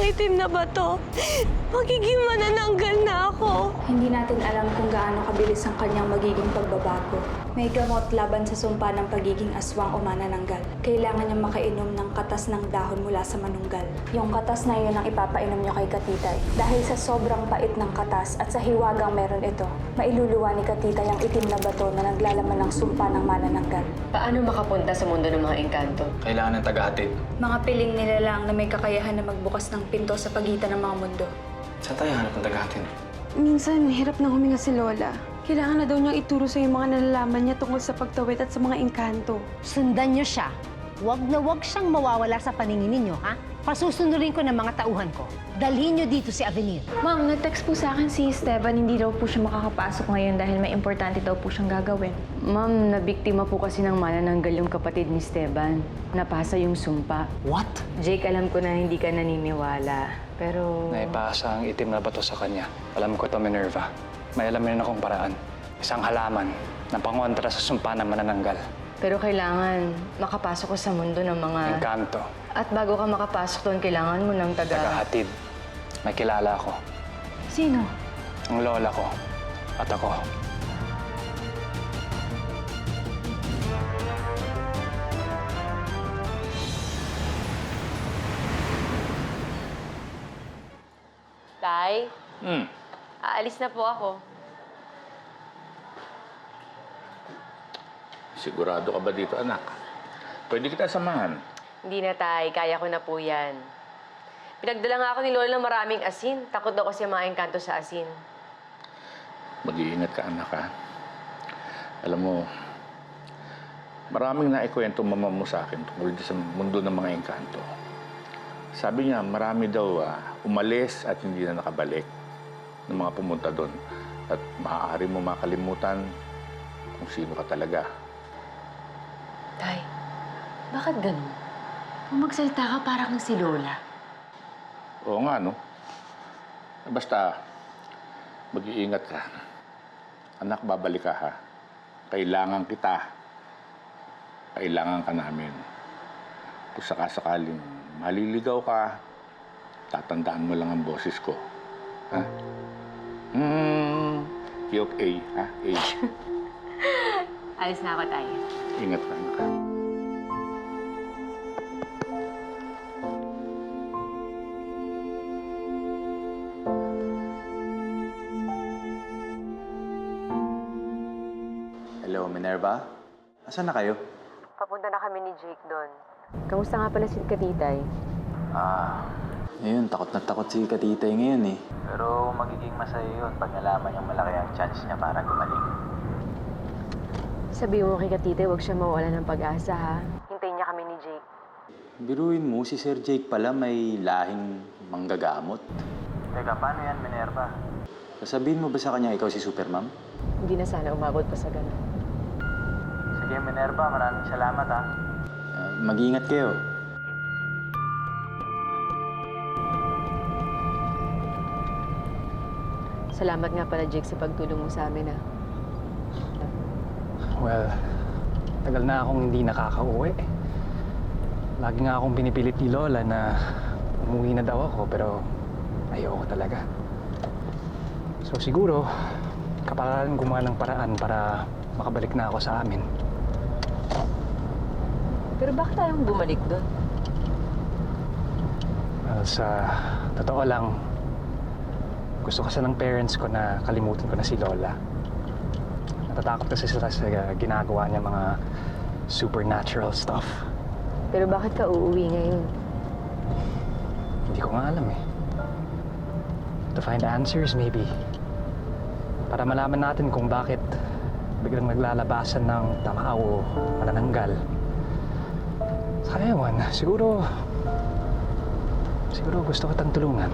maitim na bato, magiging manananggal na ako. Hindi natin alam kung gaano kabilis ang kanyang magiging pagbabago. May gamot laban sa sumpa ng pagiging aswang o manananggal. Kailangan niyang makainom ng katas ng dahon mula sa manunggal. Yung katas na yun ang ipapainom niyo kay Katitay. Dahil sa sobrang pait ng katas at sa hiwagang meron ito, mailuluwa ni Katitay ang itim na bato na naglalaman ng sumpa ng manananggal. Paano makapunta sa mundo ng mga engkanto? Kailangan ng tagahatid. Mga piling nila lang na may kakayahan na magbukas ng pinto sa pagitan ng mga mundo. Saan tayo hanap ng tagahatid? Minsan, hirap nang huminga si Lola. Kailangan na daw niyang ituro sa yung mga nalalaman niya tungkol sa pagtawid at sa mga engkanto. Sundan niyo siya. Huwag na huwag siyang mawawala sa paningin ninyo, ha? Pasusundurin ko ng mga tauhan ko. Dalhin niyo dito si Avenir. Ma'am, nag-text po sa akin si Esteban, hindi daw po siya makakapasok ngayon dahil may importante daw po siyang gagawin. Ma'am, nabiktima po kasi ng manananggal yung kapatid ni Esteban. Napasa yung sumpa. What? Jake, alam ko na hindi ka naniniwala. Pero... Naipasa ang itim na bato sa kanya. Alam ko to, Minerva. May alam rin akong paraan. Isang halaman na pangontra sa sumpa ng manananggal. Pero kailangan makapasok ko sa mundo ng mga... Engkanto. At bago ka makapasok doon, kailangan mo ng Tagahatid. May kilala ako. Sino? Ang lola ko. At ako. Tay, Hmm. aalis na po ako. Sigurado ka ba dito, anak? Pwede kita samahan. Hindi na, Tay. Kaya ko na po yan. Pinagdala nga ako ni Lola ng maraming asin. Takot daw kasi ang mga engkanto sa asin. Mag-iingat ka, anak, ha? Alam mo, maraming naikwento mama mo sa akin tungkol sa mundo ng mga engkanto. Sabi niya, marami daw umalis at hindi na nakabalik ng mga pumunta doon. At maaari mo makalimutan kung sino ka talaga. Tay, bakit ganun? Kung magsalita ka parang si Lola. Oo nga, no? Basta, mag-iingat ka. Anak, babalik ka, ha? Kailangan kita. Kailangan ka namin. Kung sakasakaling maliligaw ka, tatandaan mo lang ang boses ko. Ha? Yok A, ha? A. Alis na ako, Tay. Ingat ka, anak. Hello, Minerva? Asan na kayo? Papunta na kami ni Jake doon. Kamusta nga pala si Katitay? Ngayon, takot na takot si Katitay ngayon eh. Pero magiging masaya yun pag nalaman niyang malaki ang chance niya para gumaling. Sabi mo kay Katitay, huwag siya mawala ng pag-asa, ha? Hintayin niya kami ni Jake. Biruin mo, si Sir Jake pala may lahing manggagamot. Teka, paano yan, Minerva? Sasabihin mo ba sa kanya ikaw si Supermom? Hindi na sana umabot pa sa ganun. Sige, Minerva, maraming salamat ha. Mag-iingat kayo. Salamat nga pala, Jake, sa pagtulong mo sa amin, ha? Well, tagal na akong hindi nakakauwi. Lagi nga akong pinipilit ni Lola na umuwi na daw ako, pero ayoko talaga. So siguro, kapalaran gumawa ng paraan para makabalik na ako sa amin. Pero bakit tayong bumalik doon? Well, sa totoo lang, gusto kasi ng parents ko na kalimutan ko na si Lola. Natatakot kasi sila sa ginagawa niya mga supernatural stuff. Pero bakit ka uuwi ngayon? Hindi ko nga alam eh. To find answers, maybe. Para malaman natin kung bakit biglang naglalabasan ng tama o manananggal. Saka ewan, siguro gusto kitang tulungan.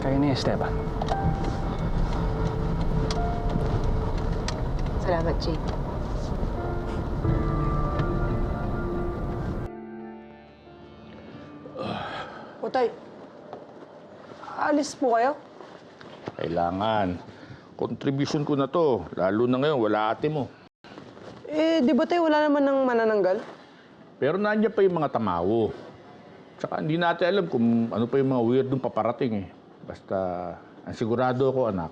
Kayo ni Esteban. Salamat, Jake. O tay, alis po kayo? Kailangan. Contribution ko na to. Lalo na ngayon, wala ate mo. Eh, di ba tayo wala naman ng manananggal? Pero nandiyan pa yung mga tamawo. Tsaka hindi natin alam kung ano pa yung mga weirdong paparating eh. Basta, ang sigurado ako, anak,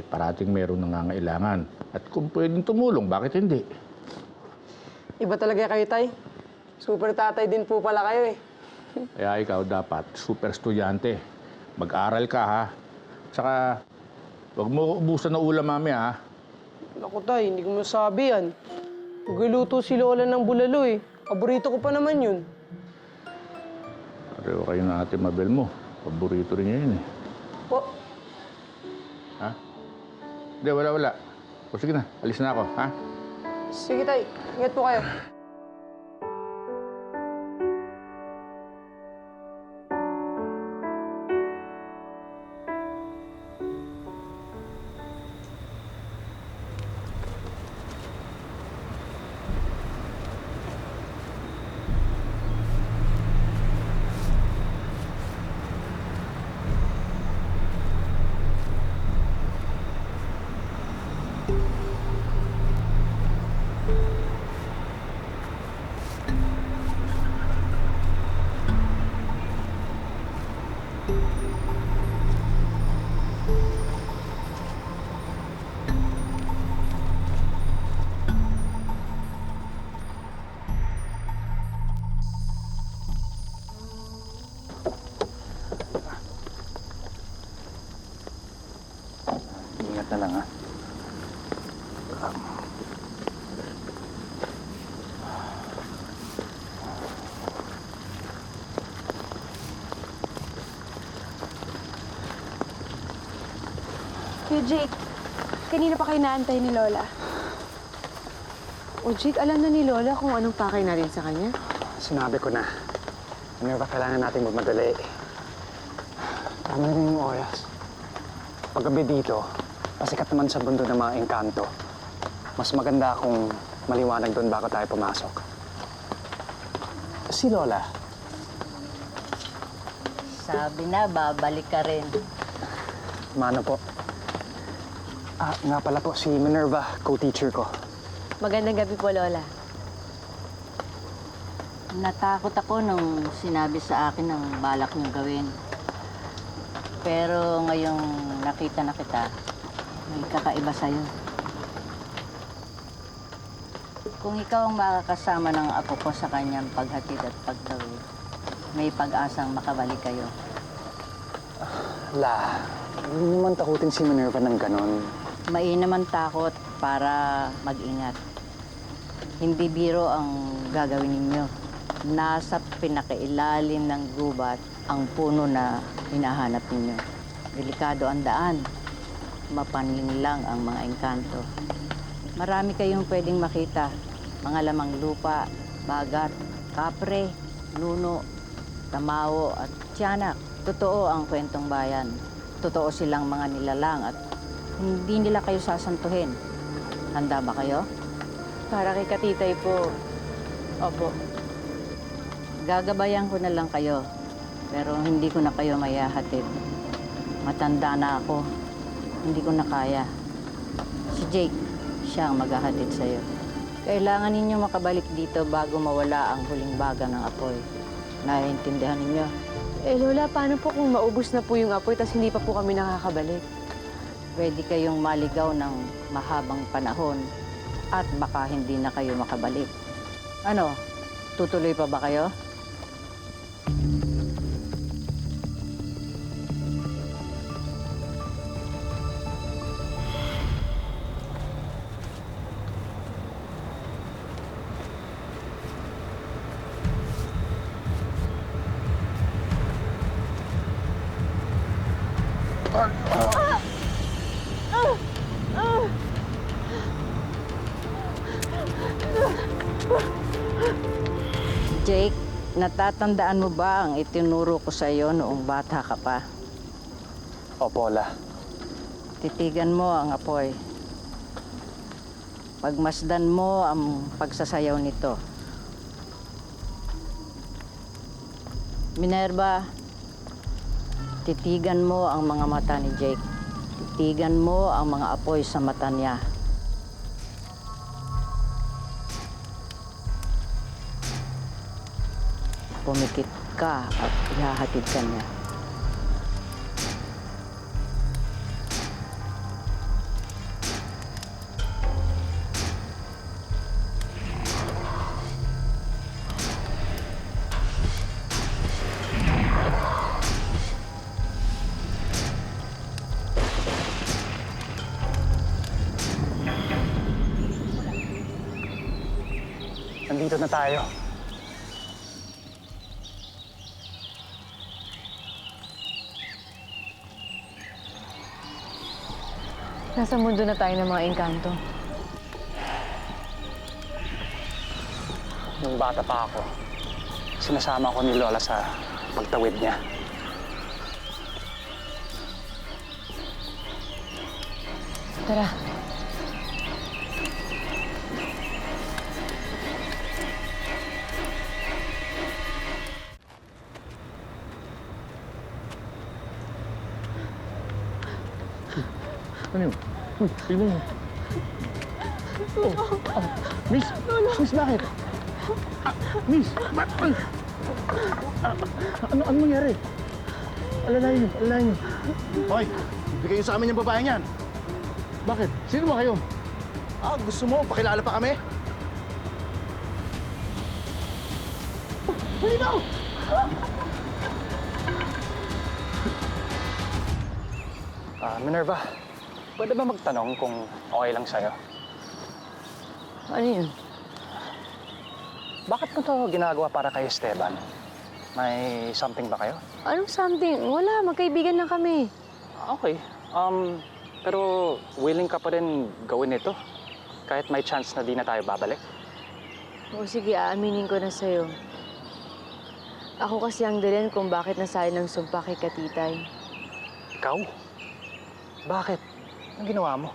parating meron nangangailangan. At kung pwedeng tumulong, bakit hindi? Iba talaga kayo, Tay. Super tatay din po pala kayo eh. Kaya ikaw dapat, super estudyante. Mag-aral ka, ha? Tsaka, huwag mo ubusan ng ulam mami, ha? Naku, Tay, hindi ko masabi yan. Nagluluto si Lola ng bulalo eh. Paborito ko pa naman yun. Pareho kayo na ate Mabel mo. Paborito rin niya yun, eh. Po, Ha? Hindi, wala. O sige na, alis na ako, ha? sige, Tay. Ingat po kayo. Ingat na lang, ha? Kuya Jake, kanina pa kayo naantay ni Lola. O Jake, alam na ni Lola kung anong pakay natin sa kanya? Sinabi ko na. Ano ba kailangan natin magmadali? Tama na rin yung oras. Paggabi dito, pasikat naman sa mundo ng mga engkanto. Mas maganda kung maliwanag doon bago tayo pumasok. Si Lola, Sabi na, babalik ka rin. mano po? Nga pala po, si Minerva, co-teacher ko. Magandang gabi po, Lola. Natakot ako nung sinabi sa akin ng balak niyong gawin. Pero ngayong nakita na kita, may kakaiba sa'yo. Kung ikaw ang makakasama ng apo ko sa kanyang paghatid at pagtawid, may pag-asang makabalik kayo. Hindi naman takutin si Minerva ng ganon. Mainam ang takot para mag-ingat. Hindi biro ang gagawin ninyo. Nasa pinakailalim ng gubat ang puno na hinahanap ninyo. Delikado ang daan. Mapanling lang ang mga engkanto. Marami kayong pwedeng makita. Mga lamang lupa, bagat, kapre, nuno, tamao at tiyanak. Totoo ang kwentong bayan. Totoo silang mga nilalang at hindi nila kayo sasantuhin. Handa ba kayo? Para kay Katitay po. Opo. Gagabayan ko na lang kayo, pero hindi ko na kayo mayahatid. Matanda na ako. Hindi ko na kaya. Si Jake, siya ang maghahatid sa'yo. Kailangan ninyo makabalik dito bago mawala ang huling baga ng apoy. Naiintindihan ninyo? Eh, Lola, paano po kung maubos na po yung apoy tas hindi pa po kami nakakabalik? Pwede kayong maligaw ng mahabang panahon at baka hindi na kayo makabalik. Ano, tutuloy pa ba kayo? Jake, natatandaan mo ba ang itinuro ko sa iyo noong bata ka pa? Opo, La. Titigan mo ang apoy. Pagmasdan mo ang pagsasayaw nito. Minerva, titigan mo ang mga mata ni Jake. Titigan mo ang mga apoy sa mata niya. Pumikit. ka at ihahatid ka niya. Nandito na tayo. Nasa mundo na tayo ng mga engkanto. Nung bata pa ako, sinasama ko ni Lola sa pagtawid niya. Tara. Ano yun? Uy, tignan mo. Miss! Miss, bakit? Miss! Ay! Ano nangyari? Alalayan niyo. Hoy, bigay niyo sa amin yung babae niyan. Bakit? Sino ba kayo? Gusto mo? Pakilala pa kami? Halinaw! Minerva, pwede ba magtanong kung okay lang sa'yo? Ano yun? Bakit mo to ginagawa para kay Esteban? May something ba kayo? Anong something? Wala, magkaibigan lang kami. Okay. Pero willing ka pa rin gawin ito? Kahit may chance na di na tayo babalik? O sige, aaminin ko na sa'yo. Ako kasi ang dahilan kung bakit nasahin ng sumpa kay Katitay. Ikaw? Bakit? Anong ginawa mo?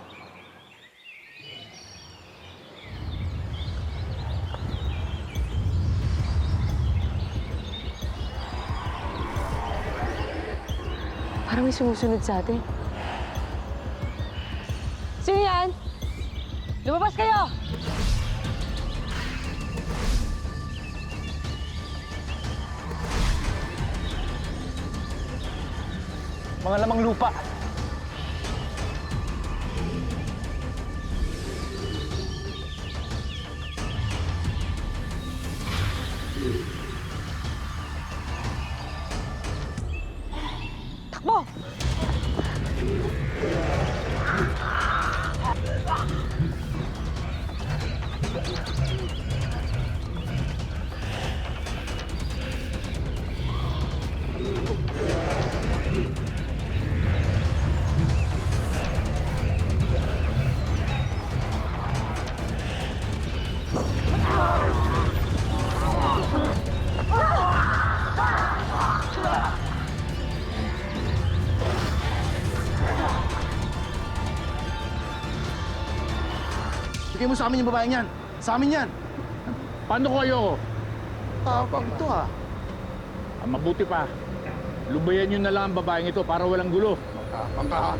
Parang may sumusunod sa atin. Sino yan? Lumabas kayo! Mga lamang lupa. Takbo! Bigay mo sa amin yung babae niyan. Sa amin yan. Paano ko ayoko? Tapang ito mabuti pa. Lubayan niyo na lang ang babaeng ito para walang gulo. Matapang ka.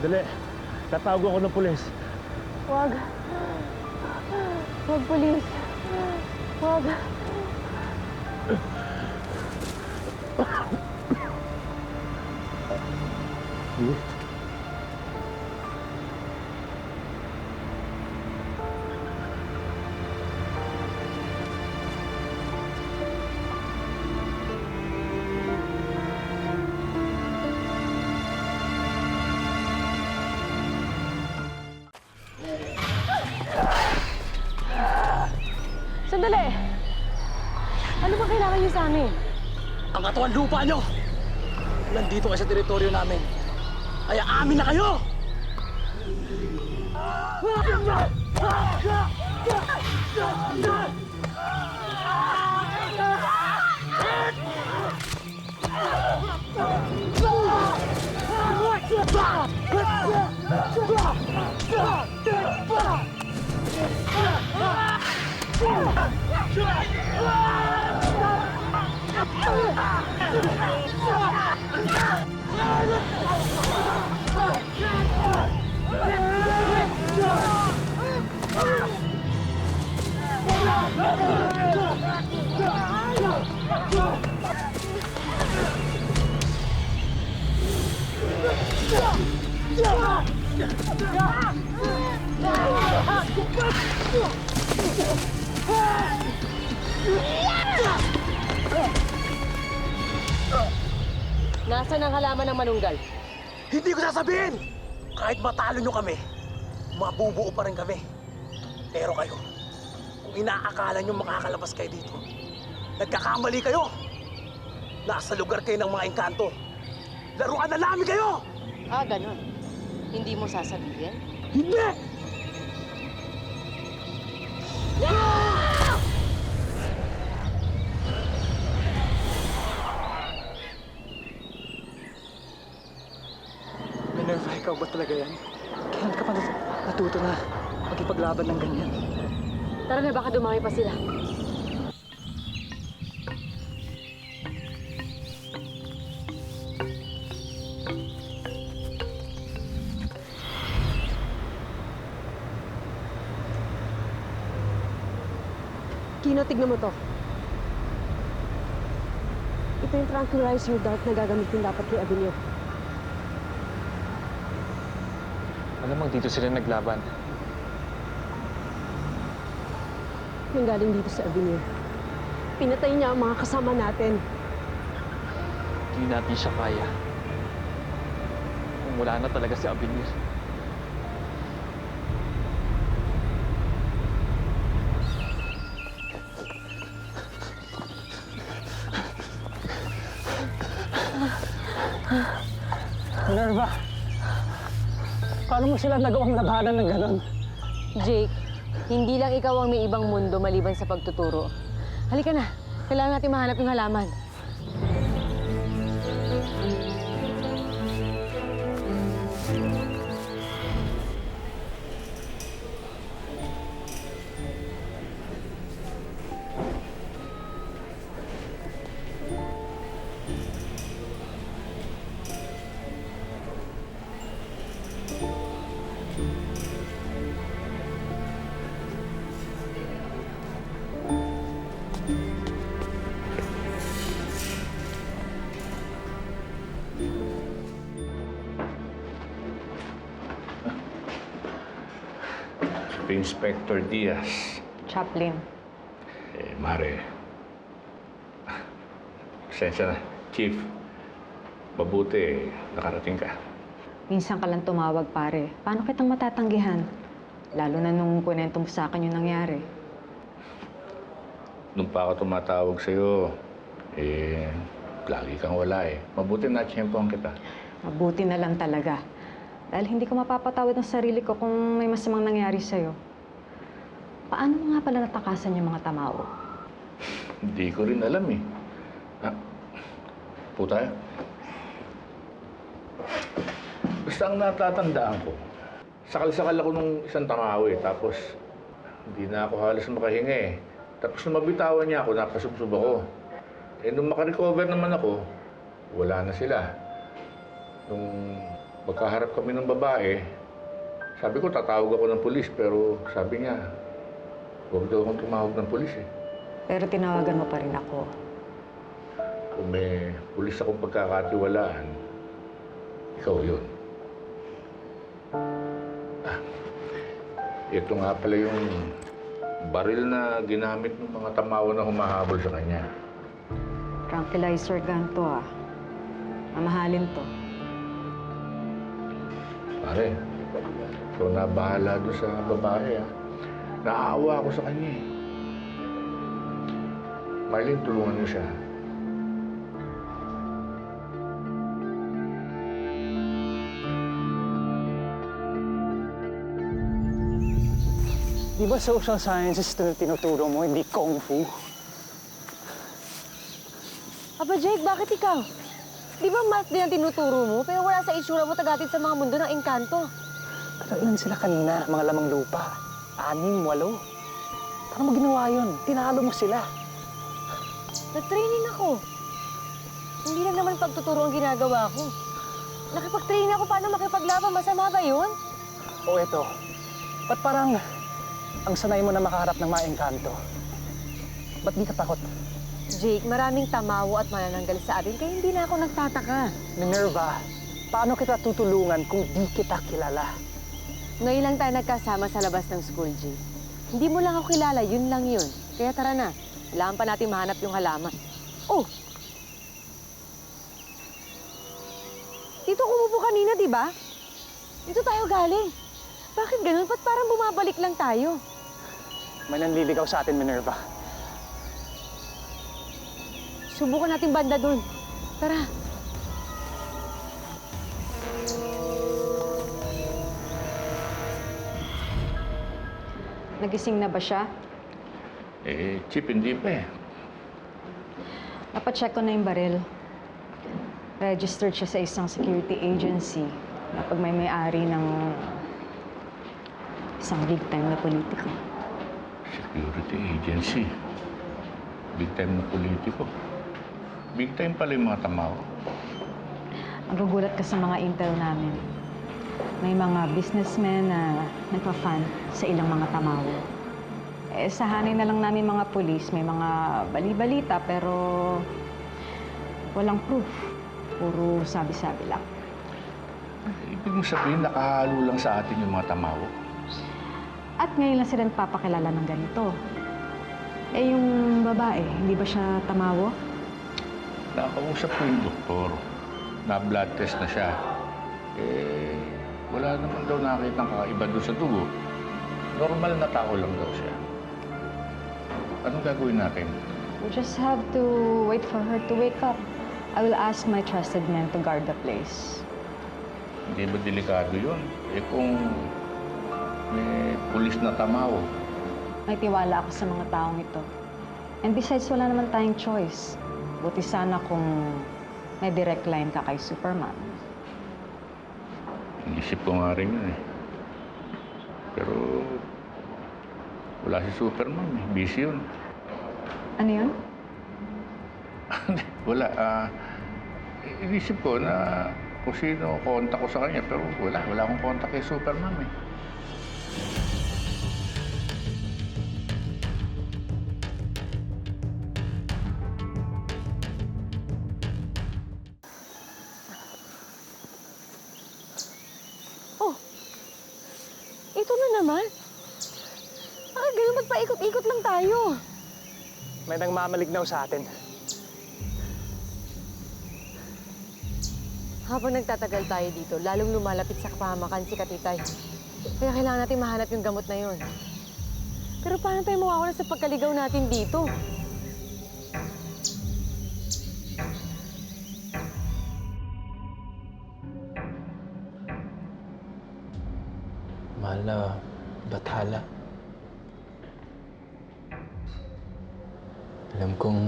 Sandali. Tatawag ako ng pulis. Wag. Wag, police. Wag. Sandali! Ano ba kailangan niyo sa amin? Ang katawan lupa nyo! Nandito kayo sa teritoryo namin. Kaya amin na kayo! Nasaan ang halaman ng manunggal? Hindi ko sasabihin! Kahit matalo nyo kami, mabubuo pa rin kami. Pero kayo, kung inaakala nyo makakalabas kayo dito, nagkakamali kayo! Nasa lugar kayo ng mga engkanto. Laruan na namin kayo! Ah, ganun. Hindi mo sasabihin? Hindi! Minerva, ikaw ba talaga yan? Kailan ka pa natuto na magipaglaban ng ganyan? Tara na, baka dumami pa sila. Kino, tignan mo to. Ito yung tranquilizer dart na gagamitin dapat kay Abinyo. Malamang dito sila naglaban. Nanggaling dito sa Abinyo. Pinatay niya ang mga kasama natin. Hindi natin siya kaya. Kung wala na talaga si Abinir. Minerva, paano mo sila nagawang labanan ng ganon? Jake, hindi lang ikaw ang may ibang mundo maliban sa pagtuturo. Halika na. Kailangan natin mahanap yung halaman. Inspector Diaz. Chaplain. Mare. Pasensya na. Chief, mabuti nakarating ka. Minsan ka lang tumawag, pare. Paano kitang matatanggihan? Lalo na nung kunento mo sa akin yung nangyari. Nung pa ako tumatawag sa'yo, lagi kang wala eh. Mabuti na tiyempohan kita. Mabuti na lang talaga. Dahil hindi ko mapapatawad ang sarili ko kung may masamang nangyari sa'yo. Paano mo nga pala natakasan yung mga tamaw? Hindi ko rin alam eh. Ah, po tayo. Basta ang natatandaan ko, sakal-sakal ako nung isang tamaw eh. Tapos, hindi na ako halos makahinga eh. Tapos nung mabitawan niya ako, napasubsob ako. Eh, nung makarecover naman ako, wala na sila. Nung magkaharap kami ng babae, sabi ko, tatawag ako ng pulis, pero sabi niya, huwag daw akong tumawag ng pulis eh. Pero tinawagan mo pa rin ako. Kung may pulis akong pagkakatiwalaan, ikaw yun. Ah, ito nga pala yung baril na ginamit ng mga tamawa na humahabol sa kanya. Tranquilizer gun to ah. Mamahalin to. Pare, ikaw na bahala doon sa babae ah. Naawa ako sa kanya eh. Marlene, tulungan niyo siya. Di ba social sciences ito na tinuturo mo, hindi kung fu? Aba, Jake, bakit ikaw? Di ba math din ang tinuturo mo, pero wala sa itsura mo tagatid sa mga mundo ng engkanto? Pero ilan sila kanina, mga lamang lupa? 6, 8. Paano mo ginawa yun? Tinalo mo sila. Nag-training ako. Hindi lang naman pagtuturo ang ginagawa ko. Nakipag-training ako paano makipaglaban. Masama ba yun? O eto, ba't parang ang sanay mo na makaharap ng mga engkanto? Ba't di ka takot? Jake, maraming tamawo at manananggal sa atin, kaya hindi na ako nagtataka. Minerva, paano kita tutulungan kung di kita kilala? Ngayon lang tayo nagkasama sa labas ng school, Jake. Hindi mo lang ako kilala, yun lang yun. Kaya tara na, kailangan pa natin mahanap yung halaman. Oh! Dito kumupo kanina, di ba? Dito tayo galing. Bakit ganun? Ba't parang bumabalik lang tayo? May nanliligaw sa atin, Minerva. Subukan natin banda dun. Tara. Nagising na ba siya? Eh, Chip, hindi pa eh. Napacheck ko na yung baril. Registered siya sa isang security agency na pag may may-ari ng isang big-time na politiko. Security agency. Big time na politiko. Big time pala yung mga tamaw. Magugulat ka sa mga intel namin. May mga businessmen na nagpa-fund sa ilang mga tamawo. Eh, sahanay na lang namin mga pulis. May mga bali-balita pero walang proof. Puro sabi-sabi lang. Ibig mong sabihin, nakahalo lang sa atin yung mga tamaw. At ngayon lang sila nagpapakilala ng ganito. Eh, yung babae, hindi ba siya tamawo? Nakausap ko yung doktor. Na-blood test na siya. Eh, wala naman daw nakitang kakaiba doon sa dugo. Normal na tao lang daw siya. Anong gagawin natin? We just have to wait for her to wake up. I will ask my trusted men to guard the place. Hindi ba delikado yun? Eh kung may pulis na tamaw. May tiwala ako sa mga taong ito. And besides, wala naman tayong choice. Buti sana kung may direct line ka kay Superman. Inisip ko nga rin yun eh. Pero wala si Superman eh. Busy yun. Ano yun? Wala. Inisip ko na kung sino kontak ko sa kanya. Pero wala. Wala akong kontak kay Superman eh. Oh! Ito na naman. Bakit ganun? Ba't paikot-ikot lang tayo? May nangmamalignaw sa atin. Habang nagtatagal tayo dito, lalong lumalapit sa kapahamakan si Katitay. Kaya kailangan natin mahanap yung gamot na yun. Pero paano tayo mawawala sa pagkaligaw natin dito? Mahal na bathala. Alam kong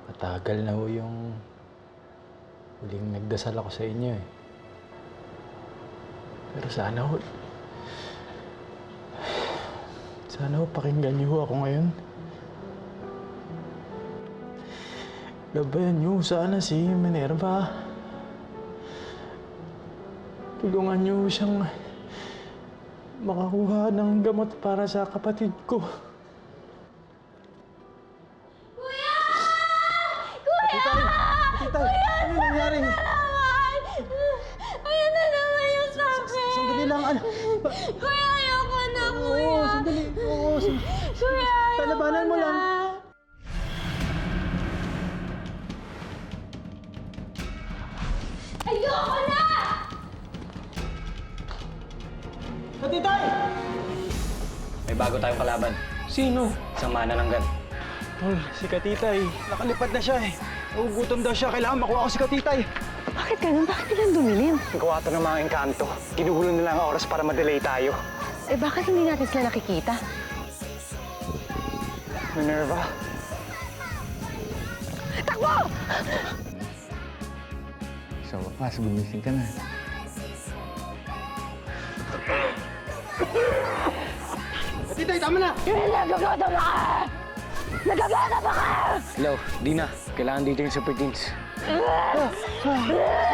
matagal na ho yung huling nagdasal ako sa inyo eh. Pero sana ho pakinggan niyo ho ako ngayon. Gabayan niyo sana si Minerva. Tulungan niyo siyang makakuha ng gamot para sa kapatid ko. Kuya! Titay! Ano nangyari? Ayan na naman yung sakit! Sandali lang, ano? Kuya, ayoko na, kuya! Oo, sandali. Oo, Kuya, ayoko Talabanan mo na. lang. Ayoko na! Titay! May bago tayong kalaban. Sino? Isang manananggal. Tol, si Katitay. Nakalipad na siya eh. Nagugutom daw siya. Kailangan makuha ko si Katitay. Bakit ganun? Bakit biglang dumilim? Ang kawato ng mga engkanto. Ginugulo nila ang oras para madelay tayo. Eh bakit hindi natin sila nakikita? Minerva. Takbo! Sa wakas, gumising ka na. Katitay, tama na! Nagagada ba ka? Nagagada ba ka? Hello, Dina. Kailangan dito yung super teens. Super